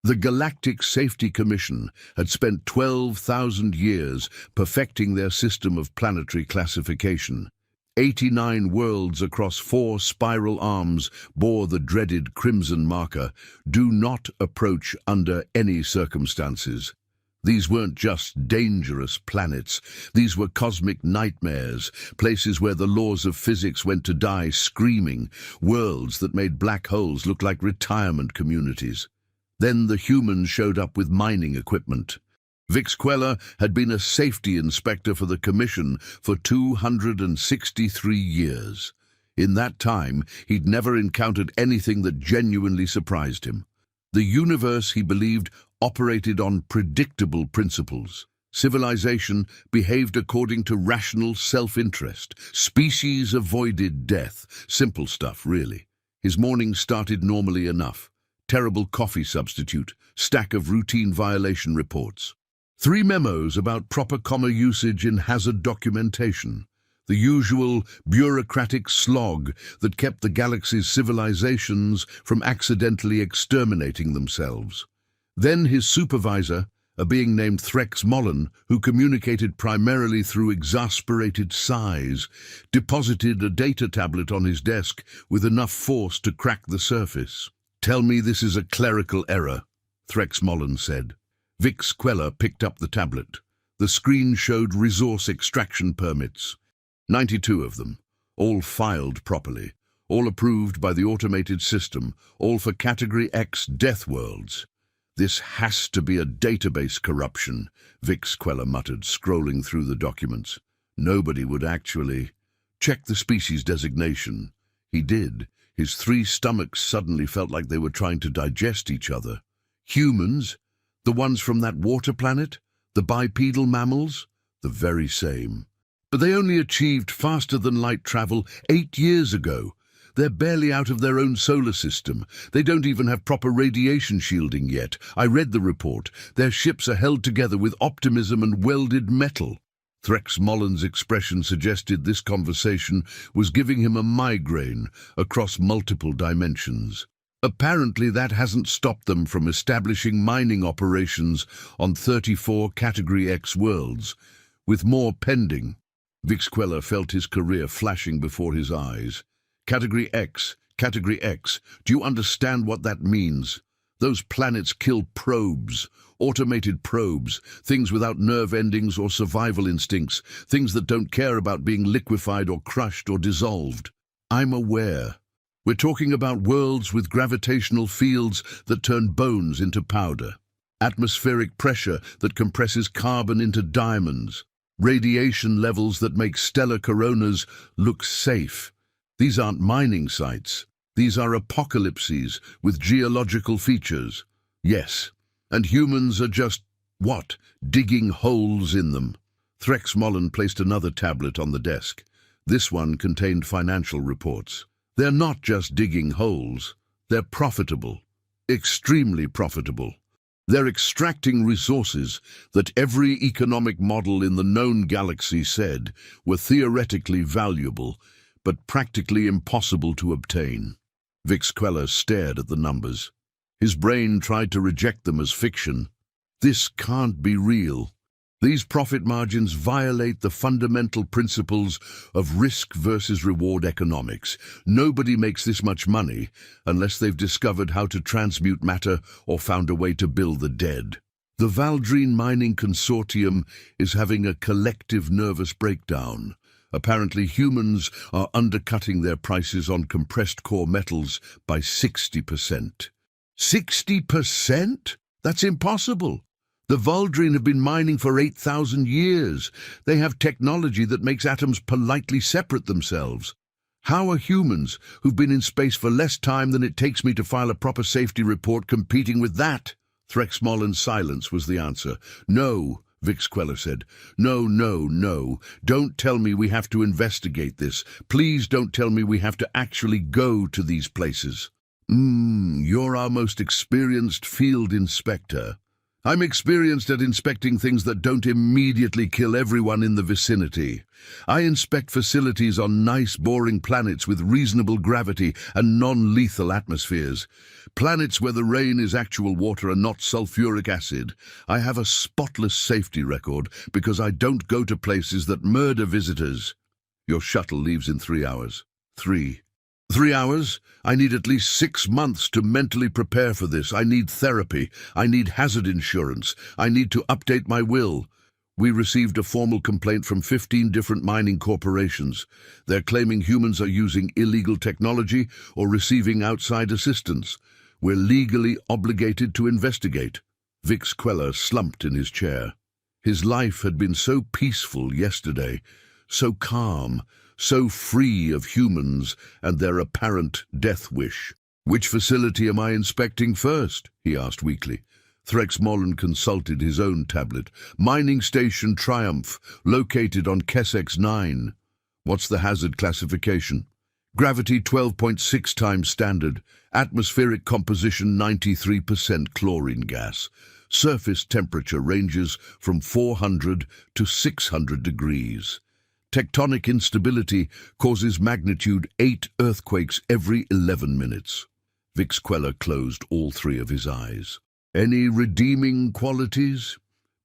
The Galactic Safety Commission had spent 12,000 years perfecting their system of planetary classification. 89 worlds across 4 spiral arms bore the dreaded crimson marker, "Do not approach under any circumstances." These weren't just dangerous planets. These were cosmic nightmares, places where the laws of physics went to die screaming, worlds that made black holes look like retirement communities. Then the humans showed up with mining equipment. Vix Queller had been a safety inspector for the Commission for 263 years. In that time, he'd never encountered anything that genuinely surprised him. The universe, he believed, operated on predictable principles. Civilization behaved according to rational self-interest. Species avoided death. Simple stuff, really. His mornings started normally enough. Terrible coffee substitute, stack of routine violation reports. 3 memos about proper comma usage in hazard documentation. The usual bureaucratic slog that kept the galaxy's civilizations from accidentally exterminating themselves. Then his supervisor, a being named Threx Mollen, who communicated primarily through exasperated sighs, deposited a data tablet on his desk with enough force to crack the surface. "Tell me this is a clerical error," Threx Mollen said. Vix Queller picked up the tablet. The screen showed resource extraction permits. 92 of them, all filed properly, all approved by the automated system, all for Category X death worlds. "This has to be a database corruption," Vix Queller muttered, scrolling through the documents. "Nobody would actually check the species designation." He did. His 3 stomachs suddenly felt like they were trying to digest each other. Humans? The ones from that water planet? The bipedal mammals? The very same. But they only achieved faster-than-light travel 8 years ago. They're barely out of their own solar system. They don't even have proper radiation shielding yet. I read the report. Their ships are held together with optimism and welded metal. Threx Mollen's expression suggested this conversation was giving him a migraine across multiple dimensions. Apparently that hasn't stopped them from establishing mining operations on 34 Category X worlds, with more pending. Vix Queller felt his career flashing before his eyes. Category X, Category X. Do you understand what that means? Those planets kill probes, automated probes, things without nerve endings or survival instincts, things that don't care about being liquefied or crushed or dissolved. I'm aware. We're talking about worlds with gravitational fields that turn bones into powder, atmospheric pressure that compresses carbon into diamonds, radiation levels that make stellar coronas look safe. These aren't mining sites. These are apocalypses with geological features. Yes, and humans are just, what, digging holes in them. Threx Mollen placed another tablet on the desk. This one contained financial reports. They're not just digging holes. They're profitable, extremely profitable. They're extracting resources that every economic model in the known galaxy said were theoretically valuable, but practically impossible to obtain. Vix Queller stared at the numbers. His brain tried to reject them as fiction. This can't be real. These profit margins violate the fundamental principles of risk versus reward economics. Nobody makes this much money unless they've discovered how to transmute matter or found a way to build the dead. The Valdrine Mining Consortium is having a collective nervous breakdown. Apparently humans are undercutting their prices on compressed core metals by 60%. 60%? That's impossible. The Valdrine have been mining for 8,000 years. They have technology that makes atoms politely separate themselves. How are humans, who've been in space for less time than it takes me to file a proper safety report, competing with that? Threx Mollen's silence was the answer. No, Vix Queller said. No, no, no. Don't tell me we have to investigate this. Please don't tell me we have to actually go to these places. You're our most experienced field inspector. I'm experienced at inspecting things that don't immediately kill everyone in the vicinity. I inspect facilities on nice, boring planets with reasonable gravity and non-lethal atmospheres. Planets where the rain is actual water and not sulfuric acid. I have a spotless safety record because I don't go to places that murder visitors. Your shuttle leaves in 3 hours. 3 hours? I need at least 6 months to mentally prepare for this. I need therapy. I need hazard insurance. I need to update my will. We received a formal complaint from 15 different mining corporations. They're claiming humans are using illegal technology or receiving outside assistance. We're legally obligated to investigate. Vix Queller slumped in his chair. His life had been so peaceful yesterday, so calm, so free of humans and their apparent death wish. "Which facility am I inspecting first?" he asked weakly. Threxmollen consulted his own tablet. "Mining Station Triumph, located on Kessex 9. "What's the hazard classification?" "Gravity 12.6 times standard. Atmospheric composition 93% chlorine gas. Surface temperature ranges from 400 to 600 degrees. Tectonic instability causes magnitude 8 earthquakes every 11 minutes. Vix Queller closed all 3 of his eyes. "Any redeeming qualities?"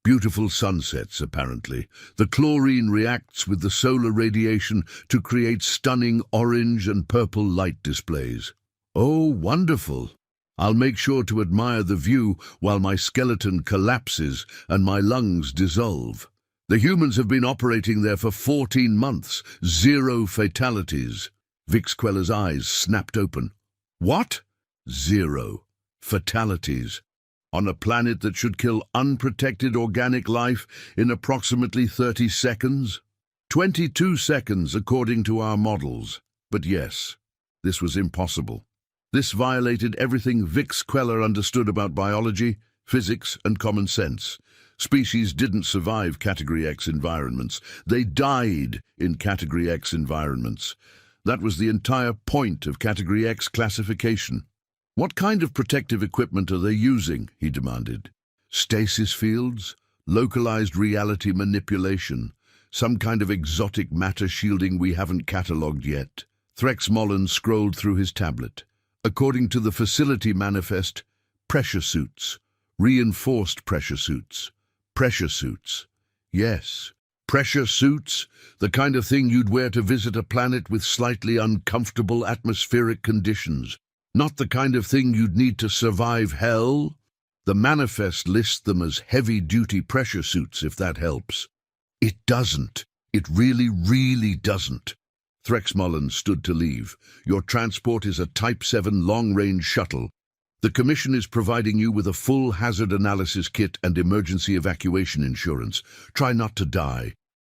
"Beautiful sunsets, apparently. The chlorine reacts with the solar radiation to create stunning orange and purple light displays." "Oh, wonderful. I'll make sure to admire the view while my skeleton collapses and my lungs dissolve. The humans have been operating there for 14 months. 0 fatalities." Vix Queller's eyes snapped open. "What?" "0 fatalities. On a planet that should kill unprotected organic life in approximately 30 seconds? 22 seconds according to our models. But yes, this was impossible. This violated everything Vix Queller understood about biology, physics, and common sense. Species didn't survive Category X environments. They died in Category X environments. That was the entire point of Category X classification. "What kind of protective equipment are they using?" he demanded. "Stasis fields? Localized reality manipulation? Some kind of exotic matter shielding we haven't catalogued yet?" Threxmollen scrolled through his tablet. "According to the facility manifest, pressure suits. Reinforced pressure suits. Pressure suits. Yes, pressure suits, the kind of thing you'd wear to visit a planet with slightly uncomfortable atmospheric conditions. Not the kind of thing you'd need to survive hell. The manifest lists them as heavy-duty pressure suits, if that helps." "It doesn't. It really, really doesn't." Threxmollen stood to leave. "Your transport is a Type 7 long-range shuttle. The Commission is providing you with a full hazard analysis kit and emergency evacuation insurance. Try not to die.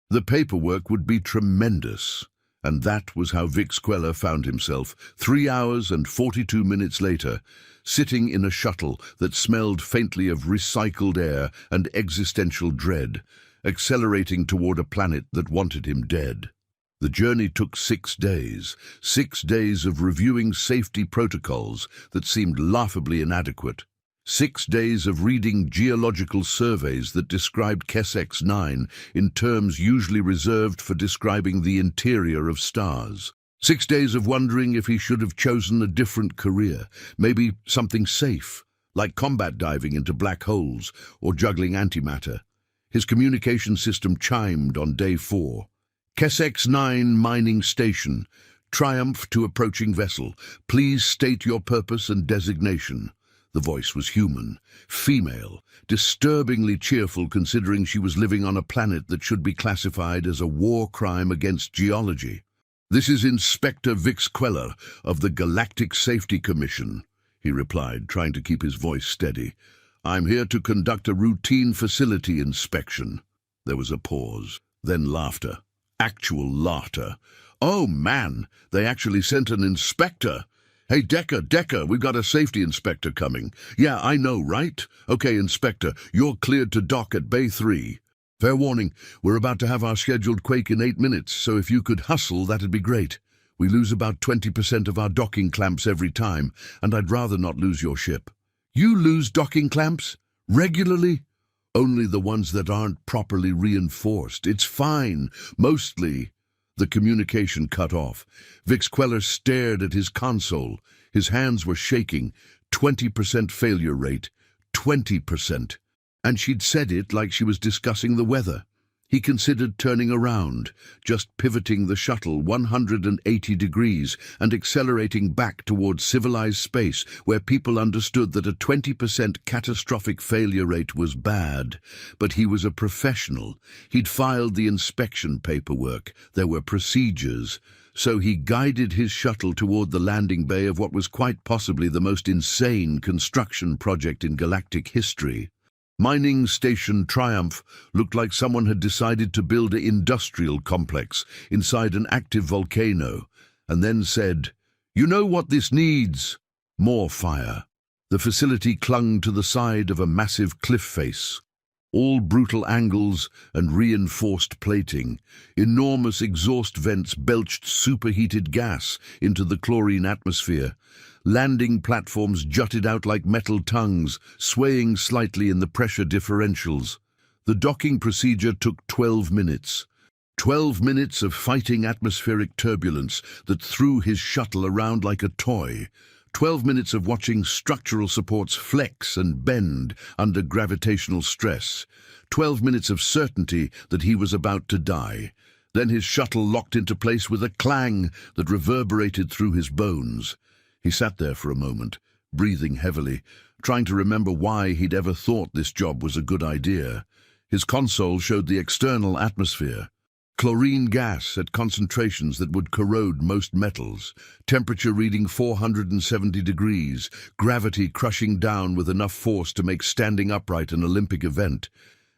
The paperwork would be tremendous." And that was how Vix Queller found himself, 3 hours and 42 minutes later, sitting in a shuttle that smelled faintly of recycled air and existential dread, accelerating toward a planet that wanted him dead. The journey took 6 days, 6 days of reviewing safety protocols that seemed laughably inadequate. 6 days of reading geological surveys that described Kessex 9 in terms usually reserved for describing the interior of stars. 6 days of wondering if he should have chosen a different career, maybe something safe, like combat diving into black holes or juggling antimatter. His communication system chimed on day 4. "Kessex 9 Mining Station. Triumph to approaching vessel. Please state your purpose and designation." The voice was human, female, disturbingly cheerful considering she was living on a planet that should be classified as a war crime against geology. "This is Inspector Vix Queller of the Galactic Safety Commission," he replied, trying to keep his voice steady. "I'm here to conduct a routine facility inspection." There was a pause, then laughter. Actual laughter. "Oh man, they actually sent an inspector. Hey, Decker, we've got a safety inspector coming." "Yeah, I know, right? Okay, Inspector, you're cleared to dock at Bay 3. Fair warning, we're about to have our scheduled quake in 8 minutes, so if you could hustle, that'd be great. We lose about 20% of our docking clamps every time, and I'd rather not lose your ship." "You lose docking clamps?" Regularly? Only the ones that aren't properly reinforced. It's fine. Mostly. The communication cut off. Vix Queller stared at his console. His hands were shaking. 20% failure rate. 20%. And she'd said it like she was discussing the weather. He considered turning around, just pivoting the shuttle 180 degrees and accelerating back towards civilized space where people understood that a 20% catastrophic failure rate was bad. But he was a professional. He'd filed the inspection paperwork. There were procedures. So he guided his shuttle toward the landing bay of what was quite possibly the most insane construction project in galactic history. Mining Station Triumph looked like someone had decided to build an industrial complex inside an active volcano, and then said, "You know what this needs? More fire." The facility clung to the side of a massive cliff face. All brutal angles and reinforced plating. Enormous exhaust vents belched superheated gas into the chlorine atmosphere. Landing platforms jutted out like metal tongues, swaying slightly in the pressure differentials. The docking procedure took 12 minutes. 12 minutes of fighting atmospheric turbulence that threw his shuttle around like a toy. 12 minutes of watching structural supports flex and bend under gravitational stress. 12 minutes of certainty that he was about to die. Then his shuttle locked into place with a clang that reverberated through his bones. He sat there for a moment, breathing heavily, trying to remember why he'd ever thought this job was a good idea. His console showed the external atmosphere. Chlorine gas at concentrations that would corrode most metals, temperature reading 470 degrees, gravity crushing down with enough force to make standing upright an Olympic event.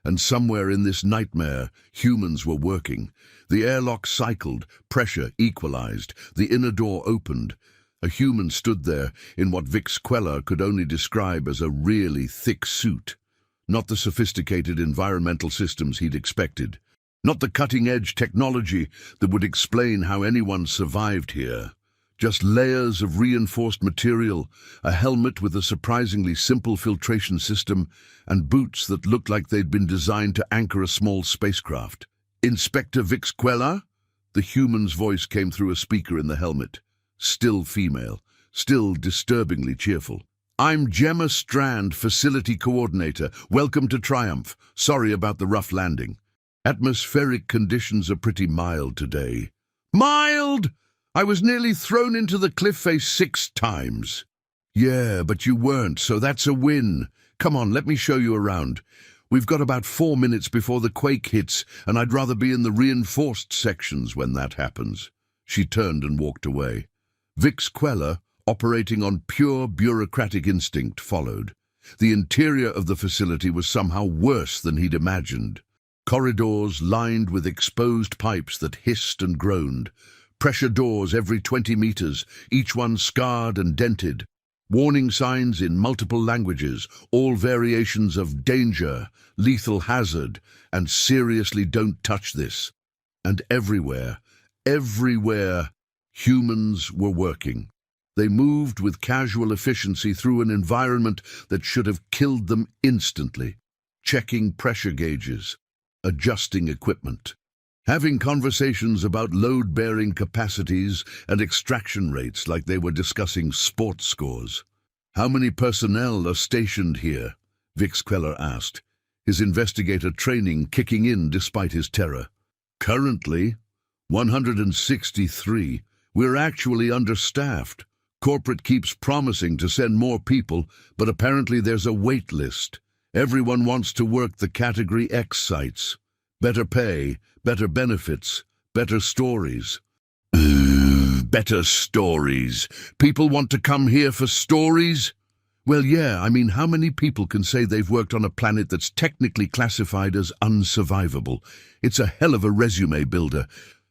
And somewhere in this nightmare, humans were working. The airlock cycled, pressure equalized, the inner door opened. A human stood there in what Vix Queller could only describe as a really thick suit. Not the sophisticated environmental systems he'd expected. Not the cutting-edge technology that would explain how anyone survived here. Just layers of reinforced material, a helmet with a surprisingly simple filtration system, and boots that looked like they'd been designed to anchor a small spacecraft. "Inspector Vix Queller?" The human's voice came through a speaker in the helmet. Still female, still disturbingly cheerful. "I'm Gemma Strand, Facility Coordinator. Welcome to Triumph. Sorry about the rough landing. Atmospheric conditions are pretty mild today." "Mild? I was nearly thrown into the cliff face 6 times. "Yeah, but you weren't, so that's a win. Come on, let me show you around. We've got about 4 minutes before the quake hits, and I'd rather be in the reinforced sections when that happens." She turned and walked away. Vix Queller, operating on pure bureaucratic instinct, followed. The interior of the facility was somehow worse than he'd imagined. Corridors lined with exposed pipes that hissed and groaned. Pressure doors every 20 meters, each one scarred and dented. Warning signs in multiple languages, all variations of danger, lethal hazard, and seriously don't touch this. And everywhere, humans were working. They moved with casual efficiency through an environment that should have killed them instantly, checking pressure gauges, adjusting equipment, having conversations about load-bearing capacities and extraction rates like they were discussing sports scores. "How many personnel are stationed here?" Vix Queller asked, his investigator training kicking in despite his terror. "Currently, 163. We're actually understaffed. Corporate keeps promising to send more people, but apparently there's a wait list. Everyone wants to work the Category X sites. Better pay, better benefits, better stories." Better stories. People want to come here for stories? Well, yeah, I mean, how many people can say they've worked on a planet that's technically classified as unsurvivable? It's a hell of a resume builder.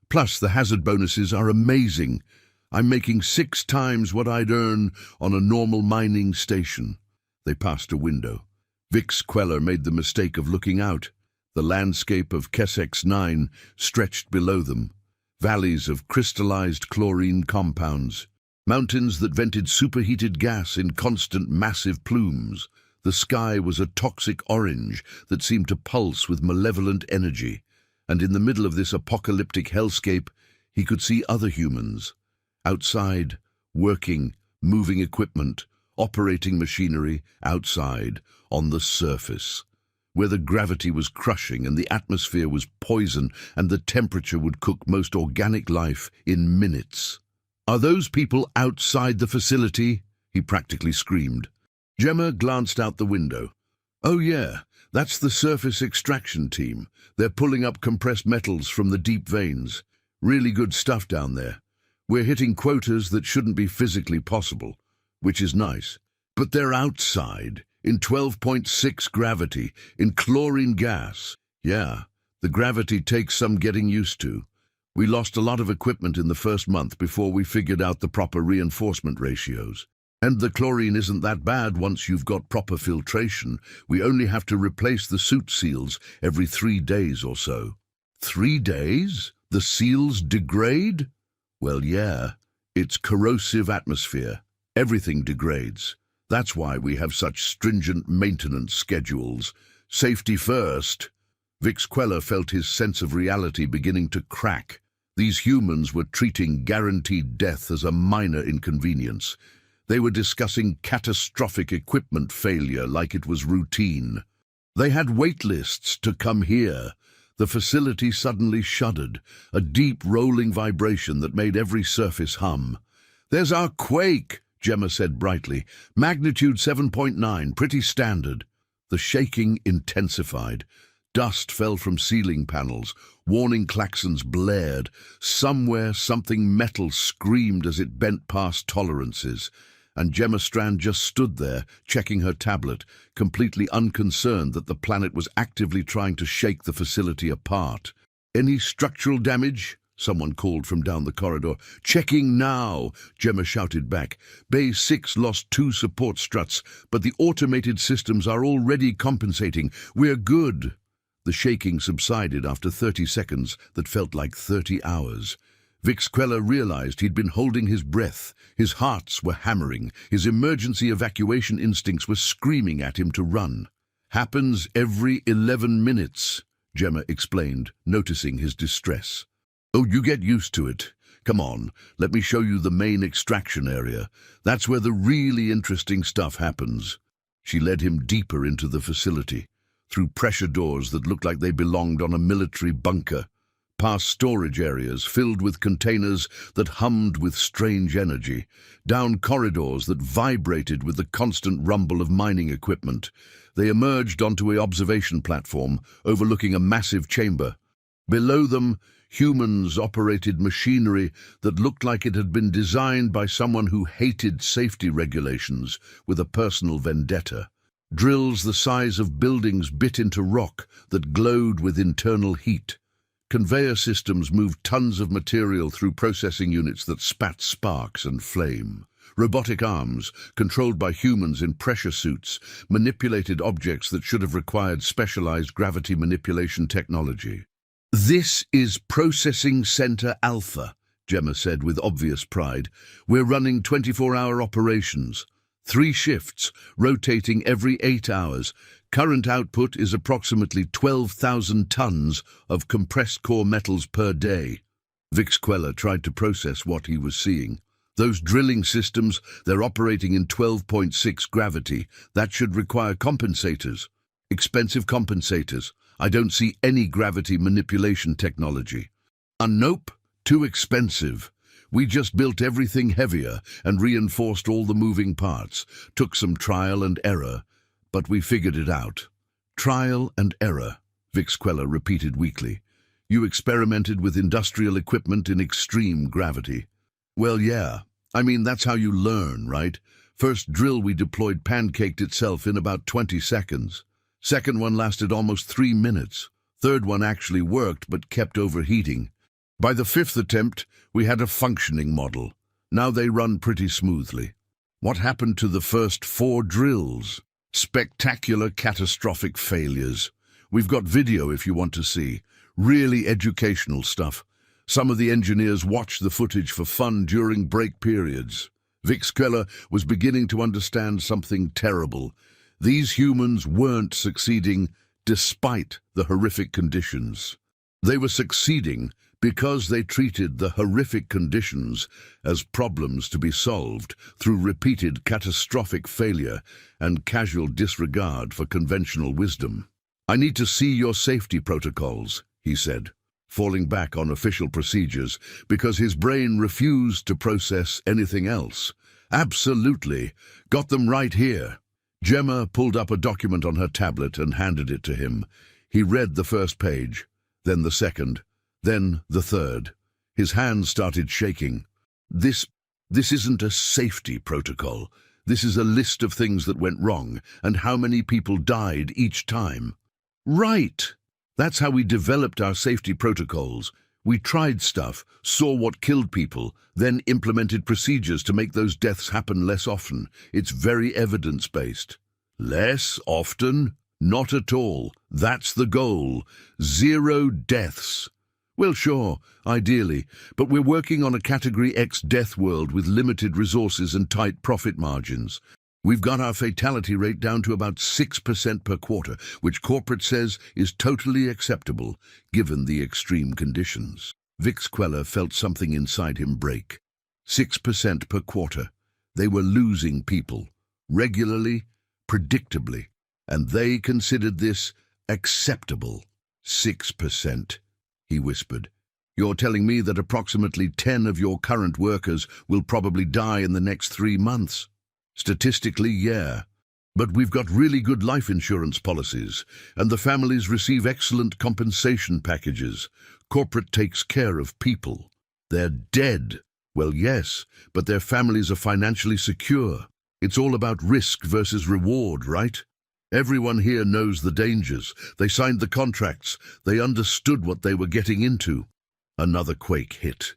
Plus, the hazard bonuses are amazing. I'm making 6 times what I'd earn on a normal mining station. They passed a window. Vix Queller made the mistake of looking out. The landscape of Kessex 9 stretched below them. Valleys of crystallized chlorine compounds. Mountains that vented superheated gas in constant massive plumes. The sky was a toxic orange that seemed to pulse with malevolent energy, and in the middle of this apocalyptic hellscape, he could see other humans, outside, working, moving equipment, operating machinery, outside, on the surface, where the gravity was crushing and the atmosphere was poison and the temperature would cook most organic life in minutes. "Are those people outside the facility?" he practically screamed. Gemma glanced out the window. "Oh yeah, that's the surface extraction team. They're pulling up compressed metals from the deep veins. Really good stuff down there. We're hitting quotas that shouldn't be physically possible, which is nice. But they're outside, in 12.6 gravity, in chlorine gas. Yeah, the gravity takes some getting used to. We lost a lot of equipment in the first month before we figured out the proper reinforcement ratios. And the chlorine isn't that bad once you've got proper filtration. We only have to replace the suit seals every 3 days or so." 3 days? The seals degrade? Well, yeah, it's corrosive atmosphere. Everything degrades. That's why we have such stringent maintenance schedules. Safety first. Vix Queller felt his sense of reality beginning to crack. These humans were treating guaranteed death as a minor inconvenience. They were discussing catastrophic equipment failure like it was routine. They had wait lists to come here. The facility suddenly shuddered, a deep rolling vibration that made every surface hum. "There's our quake," Gemma said brightly. "Magnitude 7.9, pretty standard." The shaking intensified. Dust fell from ceiling panels. Warning klaxons blared. Somewhere something metal screamed as it bent past tolerances. And Gemma Strand just stood there, checking her tablet, completely unconcerned that the planet was actively trying to shake the facility apart. "Any structural damage?" someone called from down the corridor. "Checking now," Gemma shouted back. "Bay 6 lost 2 support struts, but the automated systems are already compensating. We're good." The shaking subsided after 30 seconds that felt like 30 hours. Vix Queller realized he'd been holding his breath. His hearts were hammering. His emergency evacuation instincts were screaming at him to run. "Happens every 11 minutes, Gemma explained, noticing his distress. "Oh, you get used to it. Come on, let me show you the main extraction area. That's where the really interesting stuff happens." She led him deeper into the facility, through pressure doors that looked like they belonged on a military bunker, past storage areas filled with containers that hummed with strange energy, down corridors that vibrated with the constant rumble of mining equipment. They emerged onto an observation platform overlooking a massive chamber. Below them, humans operated machinery that looked like it had been designed by someone who hated safety regulations with a personal vendetta. Drills the size of buildings bit into rock that glowed with internal heat. Conveyor systems moved tons of material through processing units that spat sparks and flame. Robotic arms, controlled by humans in pressure suits, manipulated objects that should have required specialized gravity manipulation technology. "This is Processing Center Alpha," Gemma said with obvious pride. "We're running 24-hour operations. 3 shifts, rotating every 8 hours. Current output is approximately 12,000 tons of compressed core metals per day." Vix Queller tried to process what he was seeing. "Those drilling systems, they're operating in 12.6 gravity. That should require compensators. Expensive compensators. I don't see any gravity manipulation technology." "Nope, too expensive. We just built everything heavier and reinforced all the moving parts. Took some trial and error, but we figured it out." "Trial and error," Vix Queller repeated weakly. "You experimented with industrial equipment in extreme gravity." "Well, yeah. I mean, that's how you learn, right? First drill we deployed pancaked itself in about 20 seconds. Second one lasted almost 3 minutes. Third one actually worked but kept overheating. By the 5th attempt, we had a functioning model. Now they run pretty smoothly." "What happened to the first 4 drills?" "Spectacular catastrophic failures. We've got video if you want to see. Really educational stuff. Some of the engineers watched the footage for fun during break periods." Vix Queller was beginning to understand something terrible. These humans weren't succeeding despite the horrific conditions. They were succeeding because they treated the horrific conditions as problems to be solved through repeated catastrophic failure and casual disregard for conventional wisdom. "I need to see your safety protocols," he said, falling back on official procedures because his brain refused to process anything else. "Absolutely. Got them right here." Gemma pulled up a document on her tablet and handed it to him. He read the first page, then the second, then the third. His hands started shaking. This isn't a safety protocol. This is a list of things that went wrong and how many people died each time. Right. That's how we developed our safety protocols. We tried stuff, saw what killed people, then implemented procedures to make those deaths happen less often. It's very evidence-based. Less often? Not at all. That's the goal. 0 deaths. Well, sure, ideally, but we're working on a Category X death world with limited resources and tight profit margins. We've got our fatality rate down to about 6% per quarter, which corporate says is totally acceptable, given the extreme conditions. Vix Queller felt something inside him break. 6% per quarter. They were losing people, regularly, predictably, and they considered this acceptable. 6%, he whispered. "You're telling me that approximately 10 of your current workers will probably die in the next 3 months? Statistically, yeah. But we've got really good life insurance policies, and the families receive excellent compensation packages. Corporate takes care of people. They're dead. Well, yes, but their families are financially secure. It's all about risk versus reward, right? Everyone here knows the dangers. They signed the contracts. They understood what they were getting into." Another quake hit.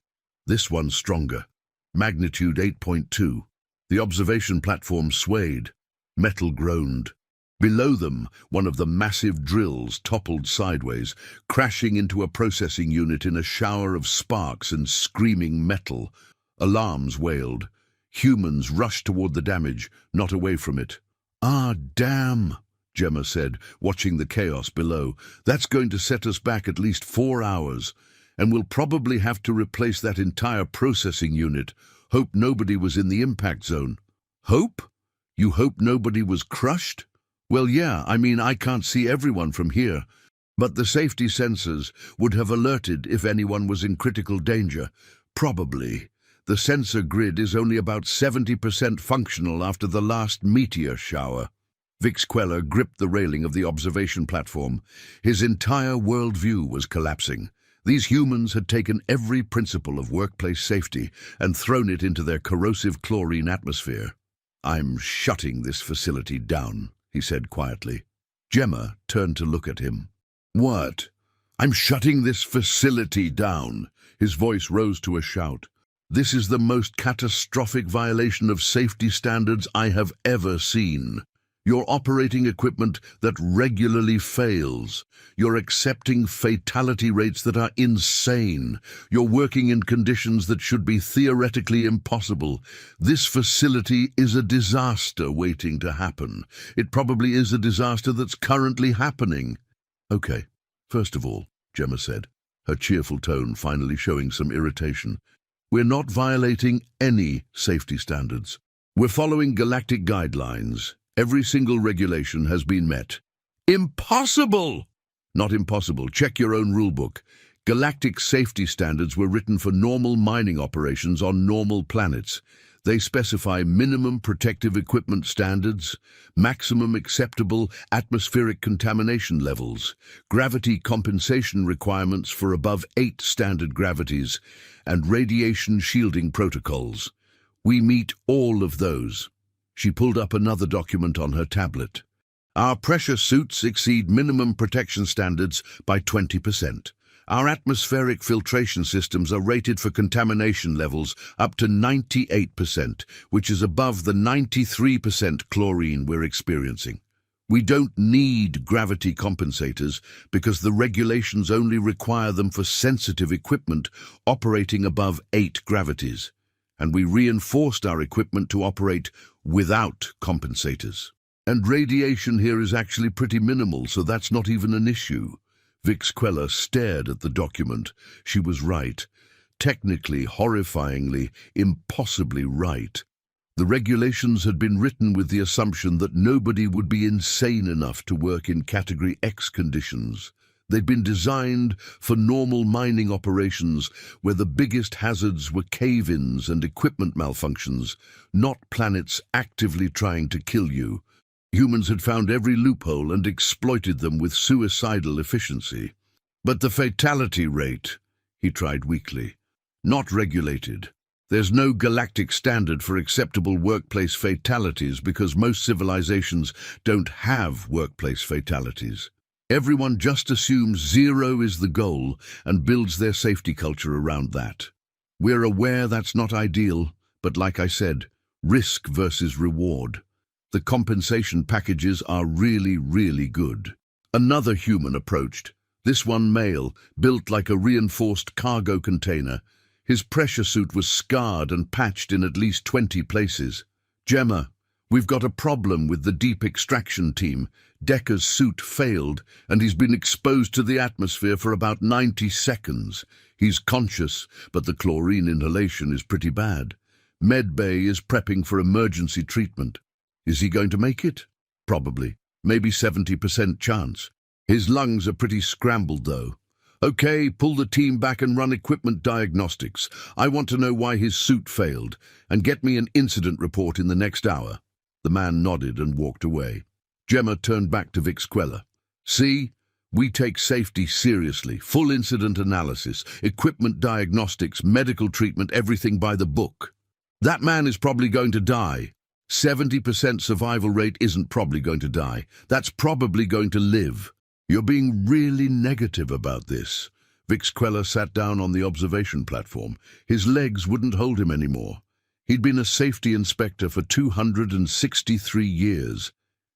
This one stronger. Magnitude 8.2. The observation platform swayed. Metal groaned. Below them, one of the massive drills toppled sideways, crashing into a processing unit in a shower of sparks and screaming metal. Alarms wailed. Humans rushed toward the damage, not away from it. "Ah, damn," Gemma said, watching the chaos below. "That's going to set us back at least 4 hours, and we'll probably have to replace that entire processing unit. Hope nobody was in the impact zone." "Hope? You hope nobody was crushed?" "Well, yeah, I mean, I can't see everyone from here. But the safety sensors would have alerted if anyone was in critical danger. Probably. The sensor grid is only about 70% functional after the last meteor shower." Vix Queller gripped the railing of the observation platform. His entire worldview was collapsing. These humans had taken every principle of workplace safety and thrown it into their corrosive chlorine atmosphere. "I'm shutting this facility down," he said quietly. Gemma turned to look at him. "What?" "I'm shutting this facility down." His voice rose to a shout. "This is the most catastrophic violation of safety standards I have ever seen. You're operating equipment that regularly fails. You're accepting fatality rates that are insane. You're working in conditions that should be theoretically impossible. This facility is a disaster waiting to happen. It probably is a disaster that's currently happening." "Okay, first of all," Gemma said, her cheerful tone finally showing some irritation, "we're not violating any safety standards. We're following galactic guidelines. Every single regulation has been met." "Impossible!" "Not impossible. Check your own rulebook. Galactic safety standards were written for normal mining operations on normal planets. They specify minimum protective equipment standards, maximum acceptable atmospheric contamination levels, gravity compensation requirements for above 8 standard gravities, and radiation shielding protocols. We meet all of those." She pulled up another document on her tablet. "Our pressure suits exceed minimum protection standards by 20%. Our atmospheric filtration systems are rated for contamination levels up to 98%, which is above the 93% chlorine we're experiencing. We don't need gravity compensators because the regulations only require them for sensitive equipment operating above 8 gravities. And we reinforced our equipment to operate without compensators. And radiation here is actually pretty minimal, so that's not even an issue. Vix Queller stared at the document. She was right. Technically, horrifyingly, impossibly right. The regulations had been written with the assumption that nobody would be insane enough to work in Category X conditions. They'd been designed for normal mining operations where the biggest hazards were cave-ins and equipment malfunctions, not planets actively trying to kill you. Humans had found every loophole and exploited them with suicidal efficiency. But the fatality rate, he tried weakly, not regulated. There's no galactic standard for acceptable workplace fatalities because most civilizations don't have workplace fatalities. Everyone just assumes zero is the goal and builds their safety culture around that. We're aware that's not ideal, but like I said, risk versus reward. The compensation packages are really, really good. Another human approached, this one male, built like a reinforced cargo container. His pressure suit was scarred and patched in at least 20 places. "Gemma, we've got a problem with the deep extraction team. Decker's suit failed, and he's been exposed to the atmosphere for about 90 seconds. He's conscious, but the chlorine inhalation is pretty bad. Medbay is prepping for emergency treatment. Is he going to make it? Probably. Maybe 70% chance. His lungs are pretty scrambled, though. Okay, pull the team back and run equipment diagnostics. I want to know why his suit failed, and get me an incident report in the next hour." The man nodded and walked away. Gemma turned back to Vix Queller. "See? We take safety seriously. Full incident analysis, equipment diagnostics, medical treatment, everything by the book. That man is probably going to die. 70% survival rate isn't probably going to die. That's probably going to live. You're being really negative about this." Vix Queller sat down on the observation platform. His legs wouldn't hold him anymore. He'd been a safety inspector for 263 years.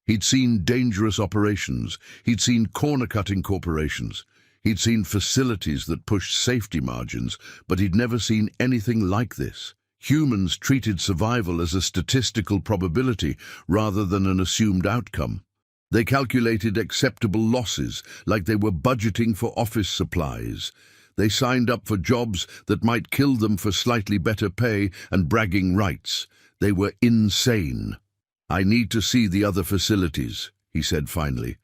He'd seen dangerous operations. He'd seen corner-cutting corporations. He'd seen facilities that pushed safety margins, but he'd never seen anything like this. Humans treated survival as a statistical probability rather than an assumed outcome. They calculated acceptable losses, like they were budgeting for office supplies. They signed up for jobs that might kill them for slightly better pay and bragging rights. They were insane. "I need to see the other facilities," he said finally.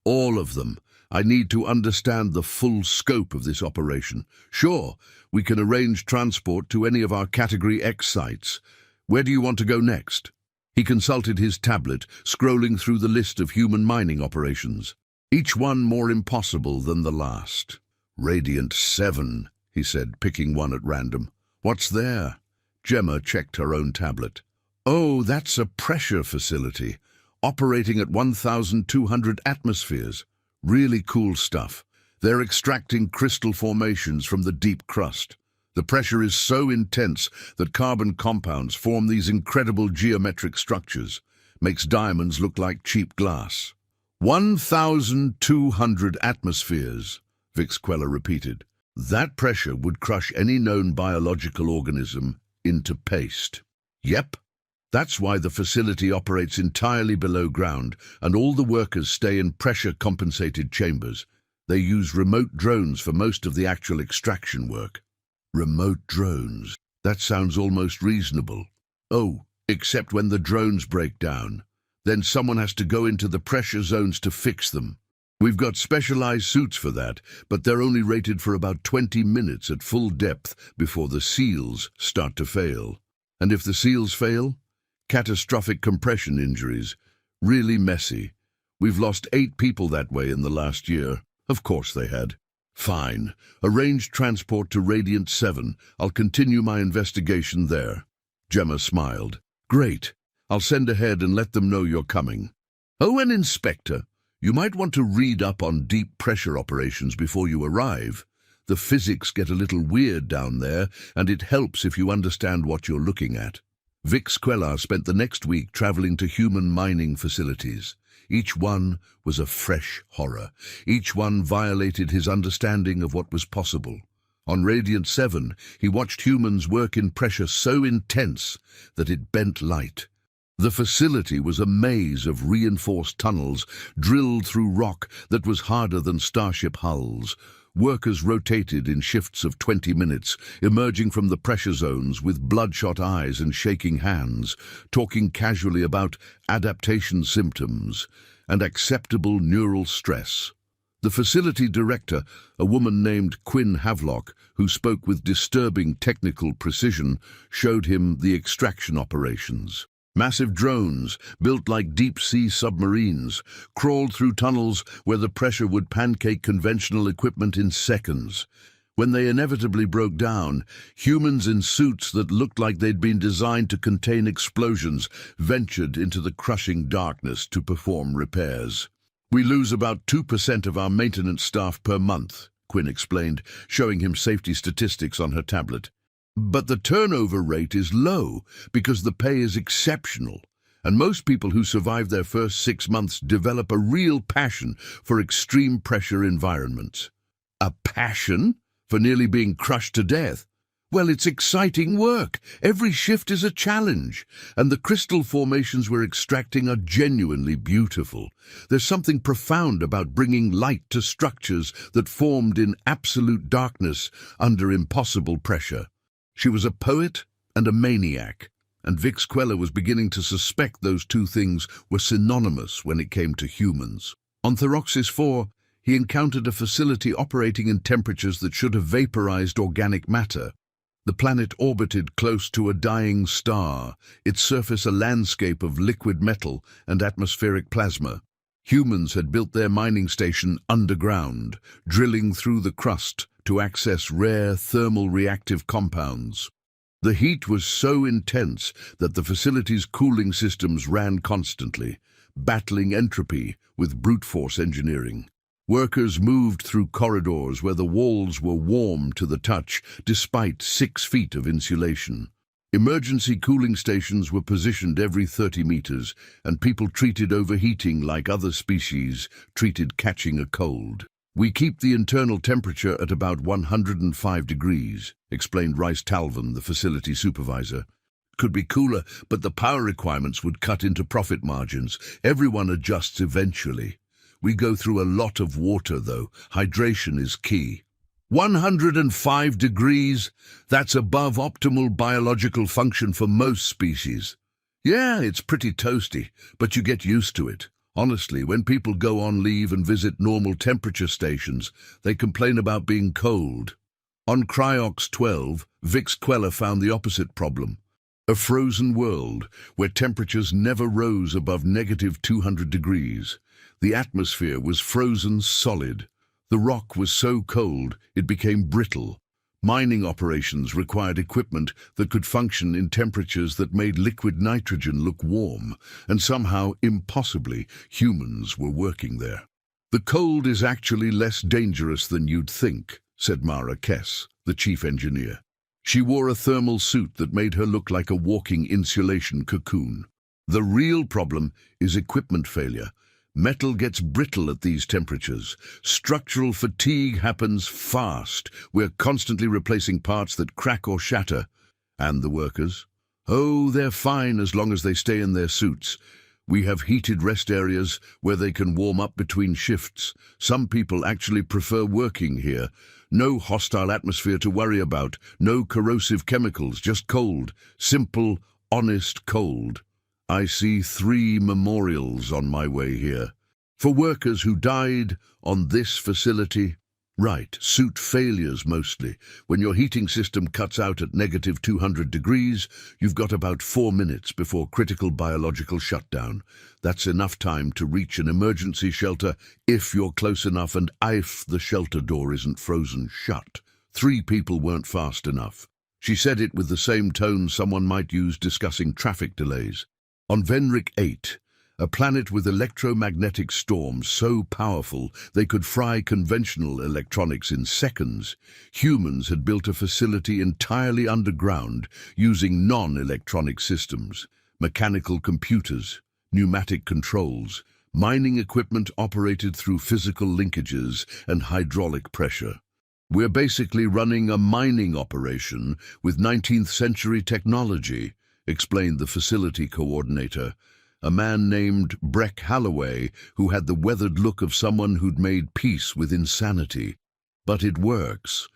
"All of them. I need to understand the full scope of this operation. Sure, we can arrange transport to any of our Category X sites. Where do you want to go next?" He consulted his tablet, scrolling through the list of human mining operations. Each one more impossible than the last. "Radiant 7, he said, picking one at random. "What's there?" Gemma checked her own tablet. "Oh, that's a pressure facility, operating at 1,200 atmospheres. Really cool stuff. They're extracting crystal formations from the deep crust. The pressure is so intense that carbon compounds form these incredible geometric structures. Makes diamonds look like cheap glass." 1,200 atmospheres, Vix Queller repeated. "That pressure would crush any known biological organism into paste." "Yep. That's why the facility operates entirely below ground and all the workers stay in pressure-compensated chambers. They use remote drones for most of the actual extraction work." "Remote drones? That sounds almost reasonable." "Oh, except when the drones break down. Then someone has to go into the pressure zones to fix them. We've got specialized suits for that, but they're only rated for about 20 minutes at full depth before the seals start to fail. And if the seals fail? Catastrophic compression injuries. Really messy. We've lost 8 people that way in the last year." Of course they had. "Fine. Arrange transport to Radiant 7. I'll continue my investigation there." Gemma smiled. "Great. I'll send ahead and let them know you're coming. Oh, and Inspector, you might want to read up on deep pressure operations before you arrive. The physics get a little weird down there, and it helps if you understand what you're looking at." Vix Queller spent the next week traveling to human mining facilities. Each one was a fresh horror. Each one violated his understanding of what was possible. On Radiant 7, he watched humans work in pressure so intense that it bent light. The facility was a maze of reinforced tunnels drilled through rock that was harder than starship hulls. Workers rotated in shifts of 20 minutes, emerging from the pressure zones with bloodshot eyes and shaking hands, talking casually about adaptation symptoms and acceptable neural stress. The facility director, a woman named Quinn Havelock, who spoke with disturbing technical precision, showed him the extraction operations. Massive drones, built like deep-sea submarines, crawled through tunnels where the pressure would pancake conventional equipment in seconds. When they inevitably broke down, humans in suits that looked like they'd been designed to contain explosions ventured into the crushing darkness to perform repairs. "We lose about 2% of our maintenance staff per month," Quinn explained, showing him safety statistics on her tablet. "But the turnover rate is low because the pay is exceptional, and most people who survive their first 6 months develop a real passion for extreme pressure environments." A passion for nearly being crushed to death? Well, it's exciting work. Every shift is a challenge, and the crystal formations we're extracting are genuinely beautiful. There's something profound about bringing light to structures that formed in absolute darkness under impossible pressure. She was a poet and a maniac, and Vix Queller was beginning to suspect those two things were synonymous when it came to humans. On Theroxis 4, he encountered a facility operating in temperatures that should have vaporized organic matter. The planet orbited close to a dying star, its surface a landscape of liquid metal and atmospheric plasma. Humans had built their mining station underground, drilling through the crust to access rare thermal reactive compounds. The heat was so intense that the facility's cooling systems ran constantly, battling entropy with brute force engineering. Workers moved through corridors where the walls were warm to the touch, despite 6 feet of insulation. Emergency cooling stations were positioned every 30 meters, and people treated overheating like other species treated catching a cold. "We keep the internal temperature at about 105 degrees, explained Rice Talvin, the facility supervisor. "Could be cooler, but the power requirements would cut into profit margins. Everyone adjusts eventually. We go through a lot of water, though. Hydration is key." 105 degrees? That's above optimal biological function for most species. Yeah, it's pretty toasty, but you get used to it. Honestly, when people go on leave and visit normal temperature stations, they complain about being cold. On Cryox 12, Vix Queller found the opposite problem. A frozen world where temperatures never rose above -200 degrees. The atmosphere was frozen solid. The rock was so cold it became brittle. Mining operations required equipment that could function in temperatures that made liquid nitrogen look warm, and somehow, impossibly, humans were working there. "The cold is actually less dangerous than you'd think," said Mara Kess, the chief engineer. She wore a thermal suit that made her look like a walking insulation cocoon. "The real problem is equipment failure. Metal gets brittle at these temperatures. Structural fatigue happens fast. We're constantly replacing parts that crack or shatter." "And the workers?" "Oh, they're fine as long as they stay in their suits. We have heated rest areas where they can warm up between shifts. Some people actually prefer working here. No hostile atmosphere to worry about. No corrosive chemicals, just cold. Simple, honest cold. I see 3 memorials on my way here. For workers who died on this facility." "Right, suit failures mostly. When your heating system cuts out at -200 degrees, you've got about 4 minutes before critical biological shutdown. That's enough time to reach an emergency shelter if you're close enough and if the shelter door isn't frozen shut. 3 people weren't fast enough." She said it with the same tone someone might use discussing traffic delays. On Venric 8, a planet with electromagnetic storms so powerful they could fry conventional electronics in seconds, humans had built a facility entirely underground using non-electronic systems, mechanical computers, pneumatic controls, mining equipment operated through physical linkages and hydraulic pressure. "We're basically running a mining operation with 19th century technology," explained the facility coordinator, a man named Breck Holloway, who had the weathered look of someone who'd made peace with insanity. But it works.